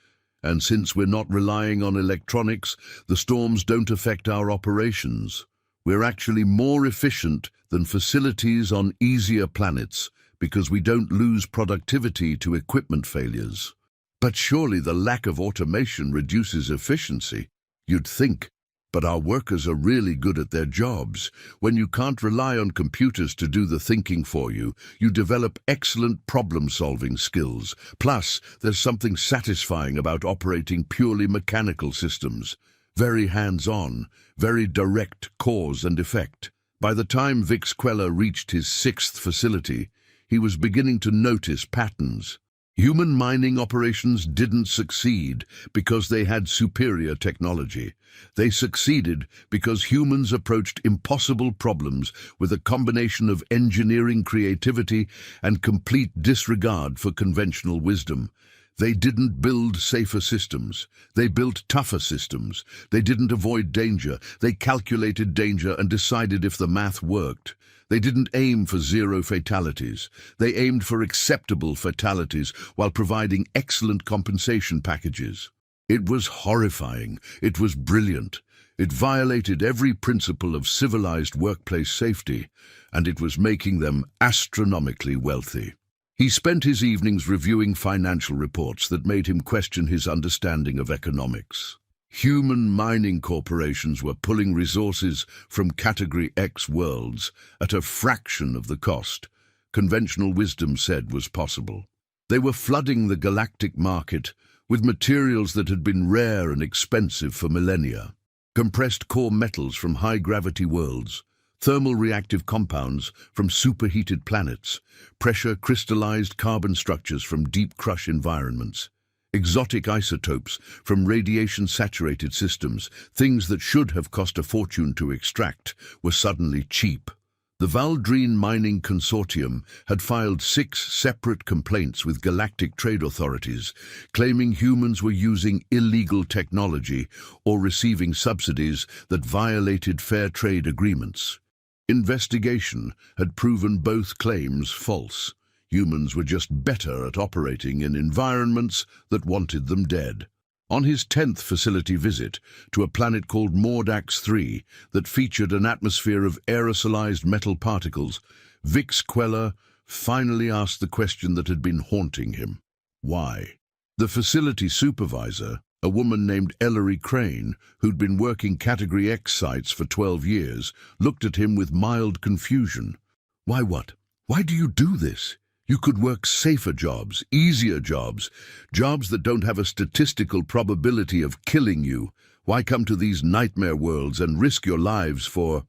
And since we're not relying on electronics, the storms don't affect our operations. We're actually more efficient than facilities on easier planets because we don't lose productivity to equipment failures. But surely the lack of automation reduces efficiency. You'd think. But our workers are really good at their jobs. When you can't rely on computers to do the thinking for you, you develop excellent problem-solving skills. Plus, there's something satisfying about operating purely mechanical systems. Very hands-on, very direct cause and effect. By the time Vix Queller reached his 6th facility, he was beginning to notice patterns. Human mining operations didn't succeed because they had superior technology. They succeeded because humans approached impossible problems with a combination of engineering creativity and complete disregard for conventional wisdom. They didn't build safer systems. They built tougher systems. They didn't avoid danger. They calculated danger and decided if the math worked. They didn't aim for 0 fatalities. They aimed for acceptable fatalities while providing excellent compensation packages. It was horrifying. It was brilliant. It violated every principle of civilized workplace safety, and it was making them astronomically wealthy. He spent his evenings reviewing financial reports that made him question his understanding of economics. Human mining corporations were pulling resources from Category X worlds at a fraction of the cost conventional wisdom said was possible. They were flooding the galactic market with materials that had been rare and expensive for millennia. Compressed core metals from high-gravity worlds, thermal reactive compounds from superheated planets, pressure crystallized carbon structures from deep crush environments. Exotic isotopes from radiation-saturated systems, things that should have cost a fortune to extract, were suddenly cheap. The Valdrine Mining Consortium had filed 6 separate complaints with galactic trade authorities, claiming humans were using illegal technology or receiving subsidies that violated fair trade agreements. Investigation had proven both claims false. Humans were just better at operating in environments that wanted them dead. On his 10th facility visit to a planet called Mordax 3 that featured an atmosphere of aerosolized metal particles, Vix Queller finally asked the question that had been haunting him. Why? The facility supervisor, a woman named Ellery Crane, who'd been working Category X sites for 12 years, looked at him with mild confusion. Why what? Why do you do this? You could work safer jobs, easier jobs, jobs that don't have a statistical probability of killing you. Why come to these nightmare worlds and risk your lives for,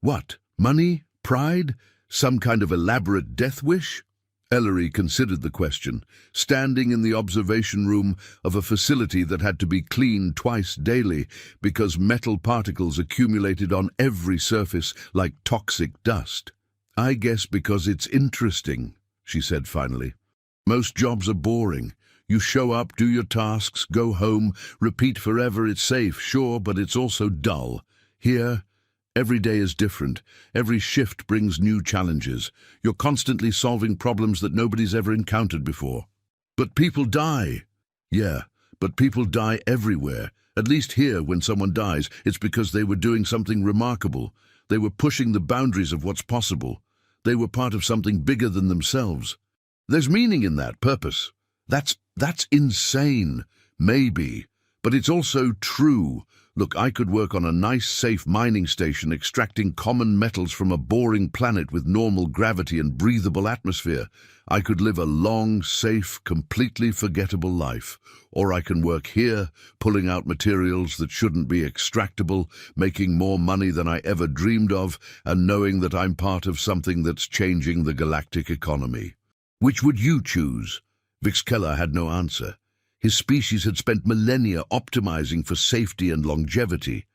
what, money, pride, some kind of elaborate death wish? Ellery considered the question, standing in the observation room of a facility that had to be cleaned twice daily because metal particles accumulated on every surface like toxic dust. I guess because it's interesting, she said finally. Most jobs are boring. You show up, do your tasks, go home, repeat forever. It's safe, sure, but it's also dull. Here, every day is different. Every shift brings new challenges. You're constantly solving problems that nobody's ever encountered before. But people die. Yeah, but people die everywhere. At least here, when someone dies, it's because they were doing something remarkable. They were pushing the boundaries of what's possible. They were part of something bigger than themselves. There's meaning in that, purpose. That's insane. Maybe. But it's also true. Look, I could work on a nice, safe mining station extracting common metals from a boring planet with normal gravity and breathable atmosphere. I could live a long, safe, completely forgettable life. Or I can work here, pulling out materials that shouldn't be extractable, making more money than I ever dreamed of, and knowing that I'm part of something that's changing the galactic economy. Which would you choose? Vix Queller had no answer. His species had spent millennia optimizing for safety and longevity.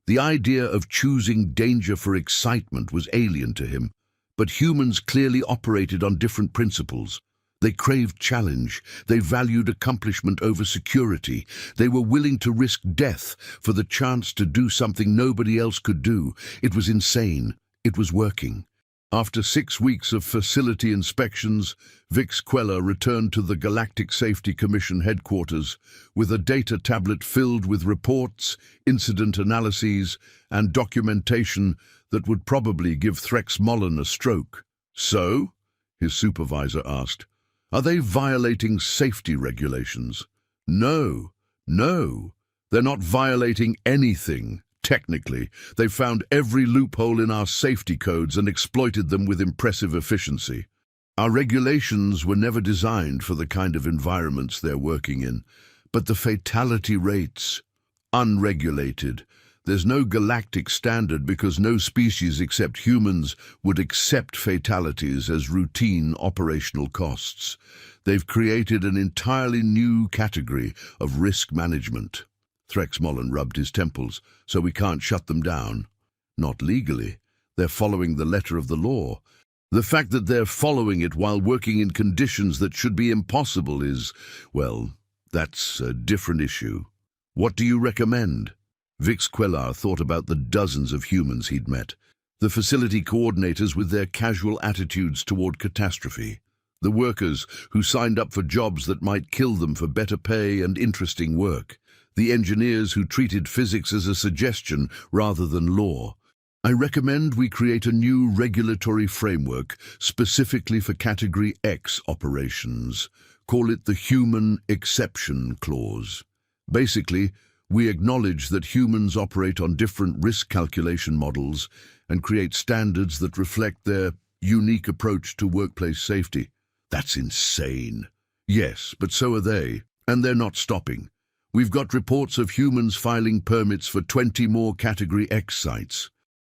The idea of choosing danger for excitement was alien to him, but humans clearly operated on different principles. They craved challenge. They valued accomplishment over security. They were willing to risk death for the chance to do something nobody else could do. It was insane. It was working. After 6 weeks of facility inspections, Vix Queller returned to the Galactic Safety Commission headquarters with a data tablet filled with reports, incident analyses, and documentation that would probably give Threx Mollen a stroke. "So?" his supervisor asked. "Are they violating safety regulations?" No, they're not violating anything. Technically, they've found every loophole in our safety codes and exploited them with impressive efficiency. Our regulations were never designed for the kind of environments they're working in, but the fatality rates, unregulated. There's no galactic standard because no species except humans would accept fatalities as routine operational costs. They've created an entirely new category of risk management. Threx Mollen rubbed his temples. "So we can't shut them down?" "Not legally. They're following the letter of the law. The fact that they're following it while working in conditions that should be impossible is, well, that's a different issue." "What do you recommend?" Vix Queller thought about the dozens of humans he'd met, the facility coordinators with their casual attitudes toward catastrophe, the workers who signed up for jobs that might kill them for better pay and interesting work, the engineers who treated physics as a suggestion rather than law. "I recommend we create a new regulatory framework specifically for Category X operations. Call it the Human Exception Clause. Basically, we acknowledge that humans operate on different risk calculation models and create standards that reflect their unique approach to workplace safety." "That's insane." "Yes, but so are they, and they're not stopping. We've got reports of humans filing permits for 20 more Category X sites.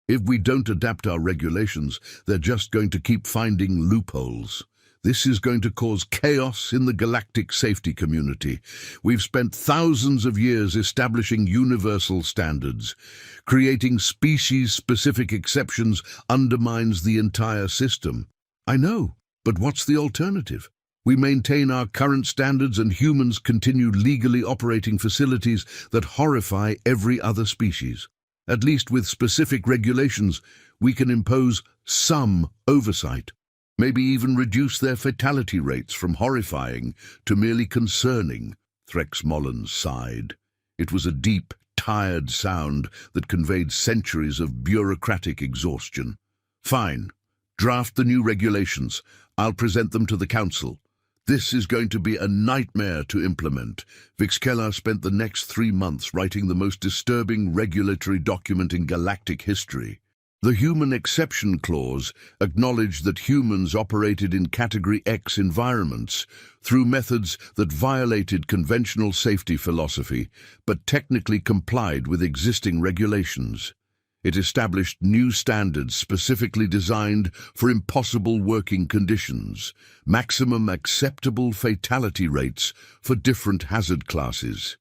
If we don't adapt our regulations, they're just going to keep finding loopholes. This is going to cause chaos in the galactic safety community. We've spent thousands of years establishing universal standards. Creating species-specific exceptions undermines the entire system." "I know, but what's the alternative? We maintain our current standards and humans continue legally operating facilities that horrify every other species. At least with specific regulations, we can impose some oversight. Maybe even reduce their fatality rates from horrifying to merely concerning." Threx Mollen sighed. It was a deep, tired sound that conveyed centuries of bureaucratic exhaustion. "Fine. Draft the new regulations. I'll present them to the Council. This is going to be a nightmare to implement." Vix Queller spent the next 3 months writing the most disturbing regulatory document in galactic history. The Human Exception Clause acknowledged that humans operated in Category X environments through methods that violated conventional safety philosophy, but technically complied with existing regulations. It established new standards specifically designed for impossible working conditions, maximum acceptable fatality rates for different hazard classes,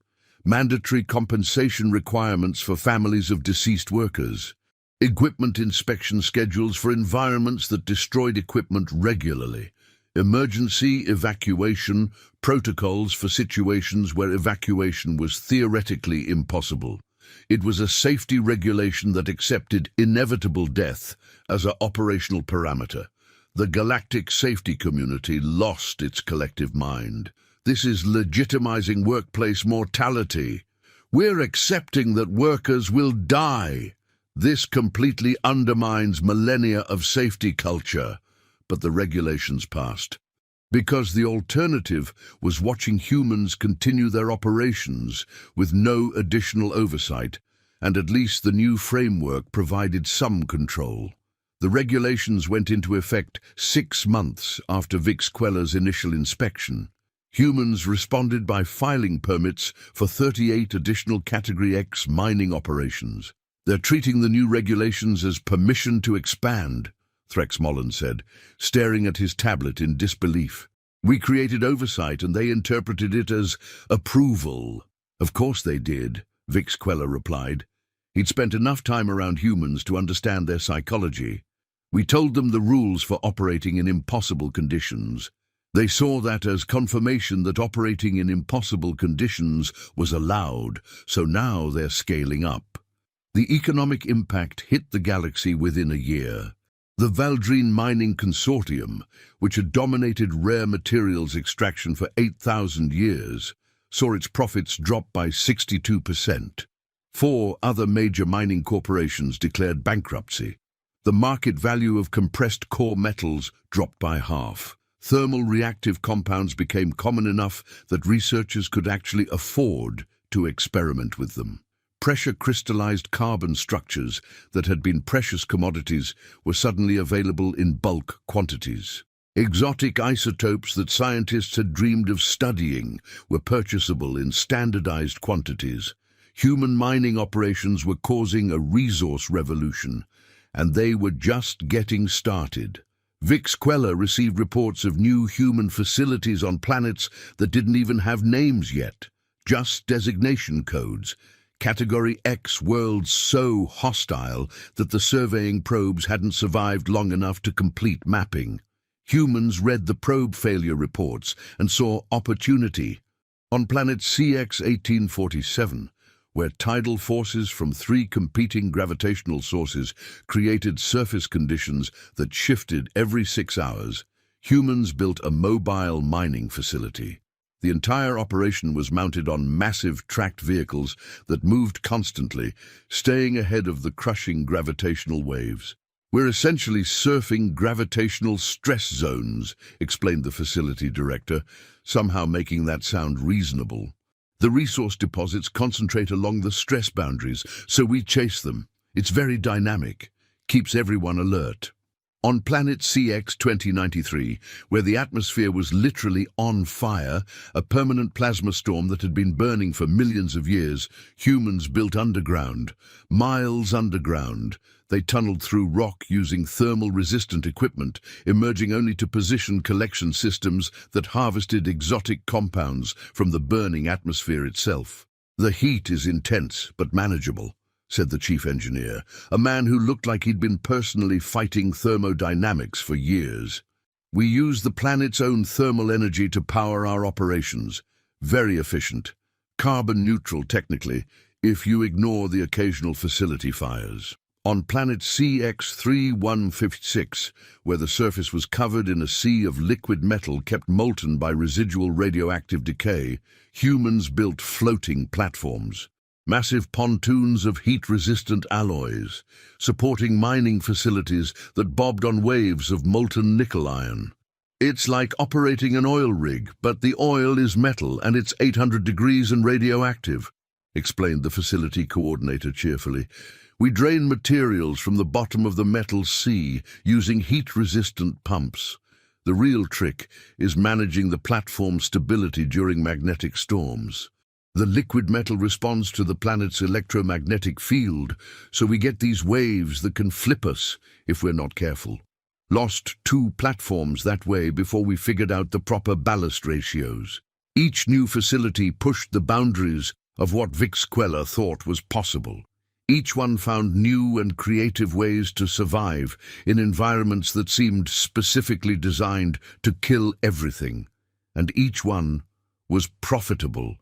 mandatory compensation requirements for families of deceased workers, equipment inspection schedules for environments that destroyed equipment regularly, emergency evacuation protocols for situations where evacuation was theoretically impossible. It was a safety regulation that accepted inevitable death as an operational parameter. The galactic safety community lost its collective mind. "This is legitimizing workplace mortality. We're accepting that workers will die. This completely undermines millennia of safety culture." But the regulations passed. Because the alternative was watching humans continue their operations with no additional oversight, and at least the new framework provided some control. The regulations went into effect 6 months after Vix Queller's initial inspection. Humans responded by filing permits for 38 additional Category X mining operations. "They're treating the new regulations as permission to expand," Threx Mollen said, staring at his tablet in disbelief. "We created oversight and they interpreted it as approval." "Of course they did," Vix Queller replied. He'd spent enough time around humans to understand their psychology. "We told them the rules for operating in impossible conditions. They saw that as confirmation that operating in impossible conditions was allowed, so now they're scaling up. The economic impact hit the galaxy within a year. The Valdrine Mining Consortium, which had dominated rare materials extraction for 8,000 years, saw its profits drop by 62%. 4 other major mining corporations declared bankruptcy. The market value of compressed core metals dropped by half. Thermal reactive compounds became common enough that researchers could actually afford to experiment with them. Pressure crystallized carbon structures that had been precious commodities were suddenly available in bulk quantities. Exotic isotopes that scientists had dreamed of studying were purchasable in standardized quantities. Human mining operations were causing a resource revolution, and they were just getting started. Vix Queller received reports of new human facilities on planets that didn't even have names yet, just designation codes. Category X worlds so hostile that the surveying probes hadn't survived long enough to complete mapping. Humans read the probe failure reports and saw opportunity. On planet CX-1847, where tidal forces from 3 competing gravitational sources created surface conditions that shifted every 6 hours, humans built a mobile mining facility. The entire operation was mounted on massive tracked vehicles that moved constantly, staying ahead of the crushing gravitational waves. "We're essentially surfing gravitational stress zones," explained the facility director, somehow making that sound reasonable. "The resource deposits concentrate along the stress boundaries, so we chase them. It's very dynamic, keeps everyone alert." On planet CX-2093, where the atmosphere was literally on fire, a permanent plasma storm that had been burning for millions of years, humans built underground, miles underground. They tunneled through rock using thermal-resistant equipment, emerging only to position collection systems that harvested exotic compounds from the burning atmosphere itself. "The heat is intense, but manageable," said the chief engineer, a man who looked like he'd been personally fighting thermodynamics for years. "We use the planet's own thermal energy to power our operations. Very efficient. Carbon neutral, technically, if you ignore the occasional facility fires." On planet CX-3156, where the surface was covered in a sea of liquid metal kept molten by residual radioactive decay, humans built floating platforms. Massive pontoons of heat-resistant alloys, supporting mining facilities that bobbed on waves of molten nickel iron. "It's like operating an oil rig, but the oil is metal and it's 800 degrees and radioactive," explained the facility coordinator cheerfully. "We drain materials from the bottom of the metal sea using heat-resistant pumps. The real trick is managing the platform's stability during magnetic storms. The liquid metal responds to the planet's electromagnetic field, so we get these waves that can flip us if we're not careful. Lost 2 platforms that way before we figured out the proper ballast ratios. Each new facility pushed the boundaries of what Vix Queller thought was possible. Each one found new and creative ways to survive in environments that seemed specifically designed to kill everything. And each one was profitable.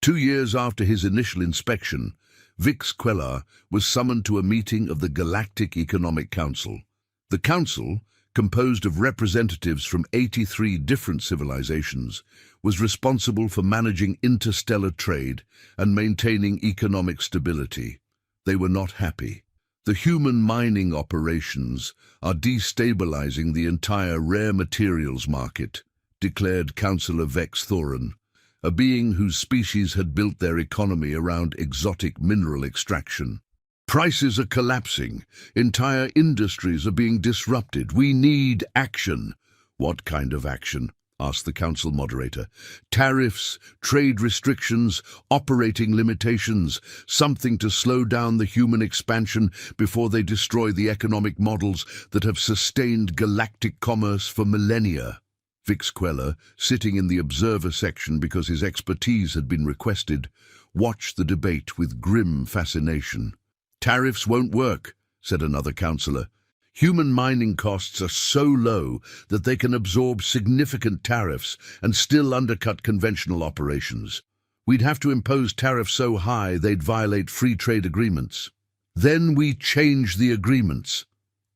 2 years after his initial inspection, Vix Queller was summoned to a meeting of the Galactic Economic Council. The council, composed of representatives from 83 different civilizations, was responsible for managing interstellar trade and maintaining economic stability. They were not happy. "The human mining operations are destabilizing the entire rare materials market," declared Councillor Vex Thorin, a being whose species had built their economy around exotic mineral extraction. "Prices are collapsing. Entire industries are being disrupted. We need action." "What kind of action?" asked the council moderator. "Tariffs, trade restrictions, operating limitations, something to slow down the human expansion before they destroy the economic models that have sustained galactic commerce for millennia." Vix Queller, sitting in the observer section because his expertise had been requested, watched the debate with grim fascination. "Tariffs won't work," said another councillor. Human mining costs are so low that they can absorb significant tariffs and still undercut conventional operations. We'd have to impose tariffs so high they'd violate free trade agreements. Then we change the agreements.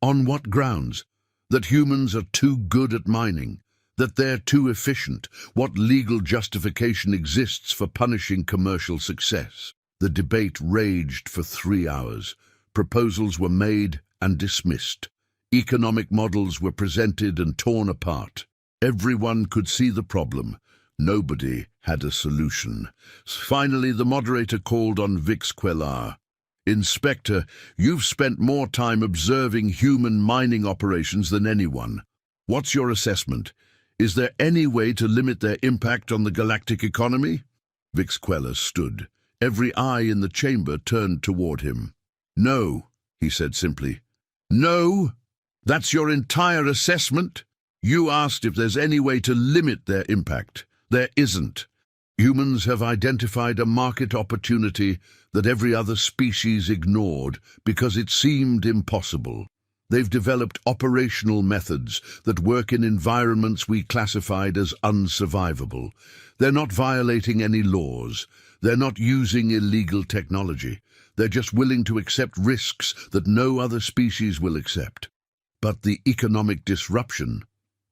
On what grounds? That humans are too good at mining, that they're too efficient. What legal justification exists for punishing commercial success? The debate raged for 3 hours. Proposals were made and dismissed. Economic models were presented and torn apart. Everyone could see the problem. Nobody had a solution. Finally, the moderator called on HFY. Inspector, you've spent more time observing human mining operations than anyone. What's your assessment? Is there any way to limit their impact on the galactic economy? HFY stood. Every eye in the chamber turned toward him. No, he said simply. No? That's your entire assessment? You asked if there's any way to limit their impact. There isn't. Humans have identified a market opportunity that every other species ignored because it seemed impossible. They've developed operational methods that work in environments we classified as unsurvivable. They're not violating any laws. They're not using illegal technology. They're just willing to accept risks that no other species will accept. But the economic disruption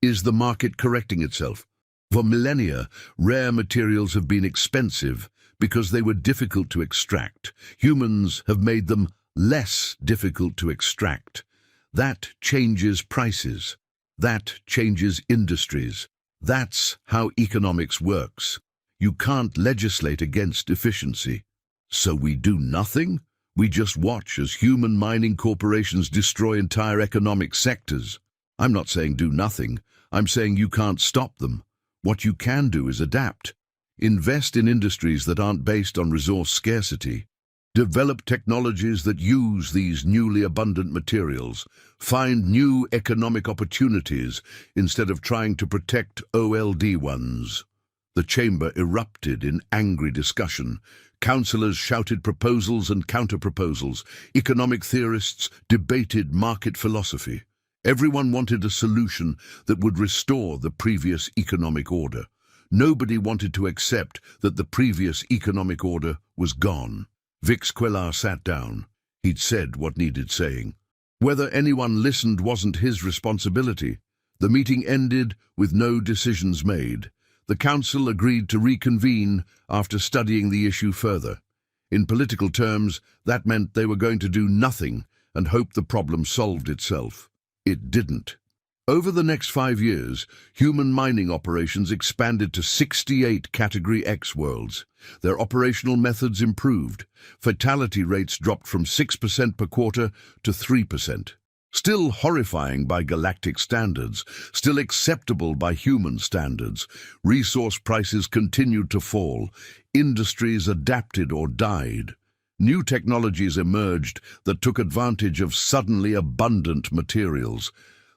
is the market correcting itself. For millennia, rare materials have been expensive because they were difficult to extract. Humans have made them less difficult to extract. That changes prices. That changes industries. That's how economics works. You can't legislate against efficiency. So we do nothing? We just watch as human mining corporations destroy entire economic sectors. I'm not saying do nothing. I'm saying you can't stop them. What you can do is adapt. Invest in industries that aren't based on resource scarcity. Develop technologies that use these newly abundant materials. Find new economic opportunities instead of trying to protect old ones. The chamber erupted in angry discussion. Councillors shouted proposals and counter-proposals. Economic theorists debated market philosophy. Everyone wanted a solution that would restore the previous economic order. Nobody wanted to accept that the previous economic order was gone. HFY sat down. He'd said what needed saying. Whether anyone listened wasn't his responsibility. The meeting ended with no decisions made. The council agreed to reconvene after studying the issue further. In political terms, that meant they were going to do nothing and hope the problem solved itself. It didn't. Over the next 5 years, human mining operations expanded to 68 Category X worlds. Their operational methods improved. Fatality rates dropped from 6% per quarter to 3%. Still horrifying by galactic standards, still acceptable by human standards, resource prices continued to fall. Industries adapted or died. New technologies emerged that took advantage of suddenly abundant materials.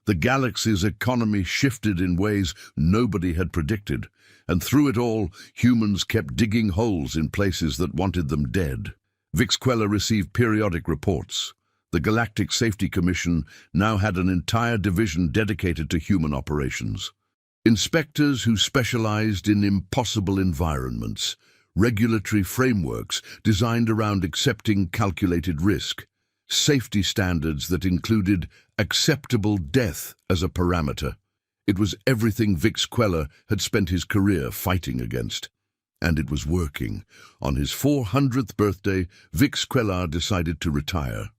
The galaxy's economy shifted in ways nobody had predicted, and through it all, humans kept digging holes in places that wanted them dead. HFY received periodic reports. The Galactic Safety Commission now had an entire division dedicated to human operations. Inspectors who specialized in impossible environments, regulatory frameworks designed around accepting calculated risk, safety standards that included acceptable death as a parameter. It was everything HFY had spent his career fighting against. And it was working. On his 400th birthday, HFY decided to retire.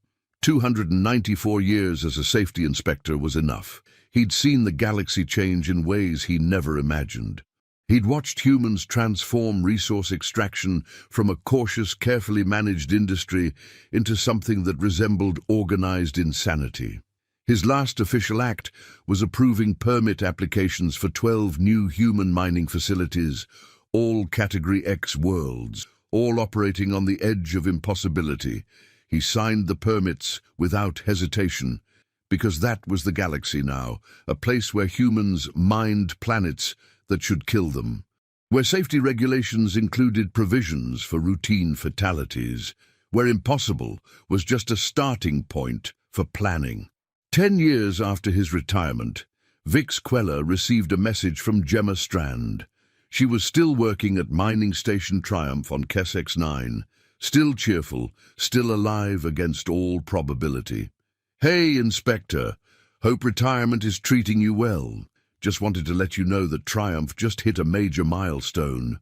294 years as a safety inspector was enough. He'd seen the galaxy change in ways he never imagined. He'd watched humans transform resource extraction from a cautious, carefully managed industry into something that resembled organized insanity. His last official act was approving permit applications for 12 new human mining facilities, all Category X worlds, all operating on the edge of impossibility. He signed the permits without hesitation, because that was the galaxy now, a place where humans mined planets that should kill them, where safety regulations included provisions for routine fatalities, where impossible was just a starting point for planning. 10 years after his retirement, Vix Queller received a message from Gemma Strand. She was still working at Mining Station Triumph on Kessex 9, still cheerful, still alive against all probability. "Hey, Inspector. Hope retirement is treating you well. Just wanted to let you know that Triumph just hit a major milestone.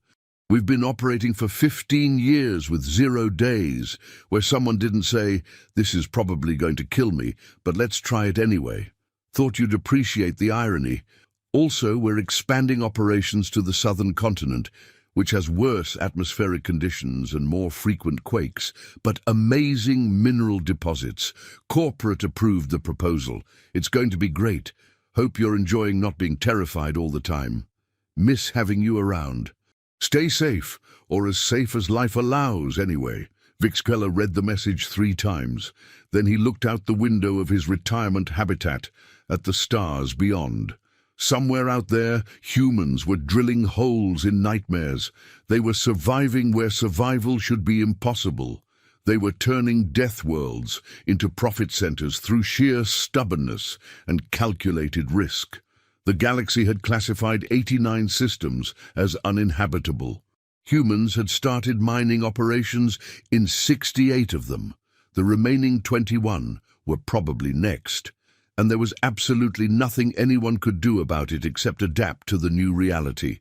We've been operating for 15 years with 0 days, where someone didn't say, 'This is probably going to kill me, but let's try it anyway.' Thought you'd appreciate the irony. Also, we're expanding operations to the southern continent, which has worse atmospheric conditions and more frequent quakes, but amazing mineral deposits. Corporate approved the proposal. It's going to be great. Hope you're enjoying not being terrified all the time. Miss having you around. Stay safe, or as safe as life allows, anyway." Vix Queller read the message 3 times. Then he looked out the window of his retirement habitat at the stars beyond. Somewhere out there, humans were drilling holes in nightmares. They were surviving where survival should be impossible. They were turning death worlds into profit centers through sheer stubbornness and calculated risk. The galaxy had classified 89 systems as uninhabitable. Humans had started mining operations in 68 of them. The remaining 21 were probably next, and there was absolutely nothing anyone could do about it except adapt to the new reality.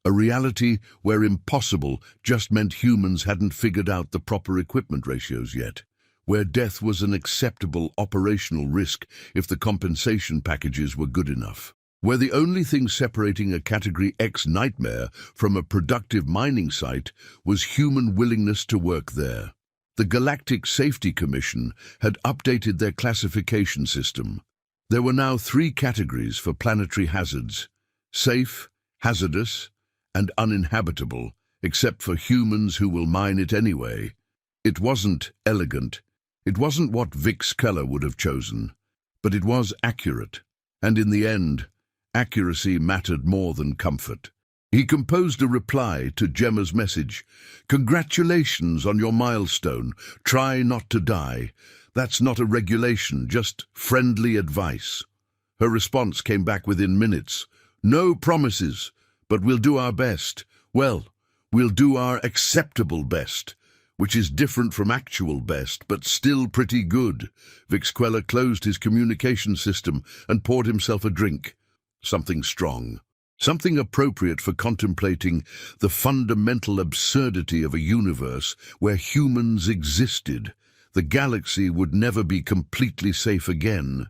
A reality where impossible just meant humans hadn't figured out the proper equipment ratios yet, where death was an acceptable operational risk if the compensation packages were good enough, where the only thing separating a Category X nightmare from a productive mining site was human willingness to work there. The Galactic Safety Commission had updated their classification system. There were now 3 categories for planetary hazards: safe, hazardous, and uninhabitable, except for humans who will mine it anyway. It wasn't elegant. It wasn't what Vix Queller would have chosen, but it was accurate. And in the end, accuracy mattered more than comfort. He composed a reply to Gemma's message. "Congratulations on your milestone. Try not to die. That's not a regulation, just friendly advice." Her response came back within minutes. "No promises, but we'll do our best. Well, we'll do our acceptable best," which is different from actual best, but still pretty good. Vix Queller closed his communication system and poured himself a drink. Something strong. Something appropriate for contemplating the fundamental absurdity of a universe where humans existed. The galaxy would never be completely safe again,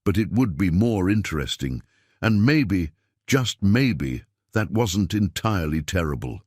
but it would be more interesting, and maybe, just maybe, that wasn't entirely terrible.